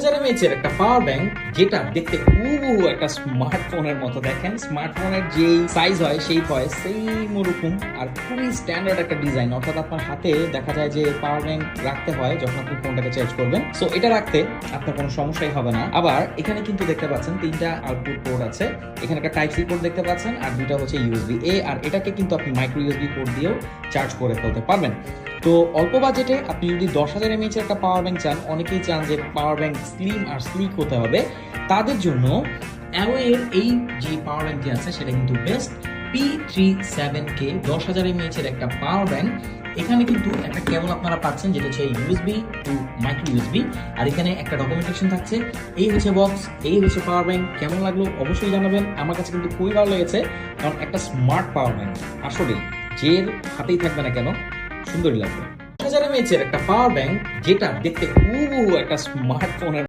10,000 mAh এর একটা power bank, যেটা দেখতে হুবহু একটা স্মার্টফোনের মতো। দেখেন স্মার্টফোনের যে সাইজ হয় সেই হয় সেম ওরকম, আর খুবই স্ট্যান্ডার্ড একটা ডিজাইন। অর্থাৎ আপনার হাতে দেখা যায় যে পাওয়ার ব্যাংক রাখতে হয় যখন আপনি ফোনটাকে চার্জ করবেন, সো এটা রাখতে আপনার কোনো সমস্যাই হবে না। আবার এখানে কিন্তু দেখতে পাচ্ছেন তিনটা আউটপুট পোর্ট আছে। এখানে একটা টাইপ সি পোর্ট দেখতে পাচ্ছেন, আর দুইটা হচ্ছে ইউএসবি এ, আর এটাকে কিন্তু আপনি মাইক্রো ইউএসবি পোর্ট দিয়েও চার্জ করে ফেলতে পারবেন। তো অল্প বাজেটে আপনি যদি 10,000 mAh এর একটা পাওয়ার ব্যাংক চান, অনেকেই চান যে পাওয়ার ব্যাংক স্লিম আর স্লিক হতে হবে, তাদের জন্য অ্যাওয়ের এই যে পাওয়ার ব্যাংকটি আছে সেটা কিন্তু বেস্ট P37K 10,000 mAh এর একটা পাওয়ার ব্যাংক। এখানে কিন্তু একটা কেবল আপনারা পাচ্ছেন যেটা হচ্ছে ইউএসবি টু মাইক্রো ইউএসবি, আর এখানে একটা ডকুমেন্টেশন থাকছে। এই হচ্ছে বক্স, এই হচ্ছে পাওয়ার ব্যাংক। কেমন লাগলো অবশ্যই জানাবেন। আমার কাছে কিন্তু খুবই ভালো লেগেছে, কারণ একটা স্মার্ট পাওয়ার ব্যাংক আসলেই যে হাতেই থাকবে না কেন সুন্দরই লাগবে। 10,000 mAh এর একটা পাওয়ার ব্যাংক, যেটা দেখতে হুবহু একটা স্মার্টফোনের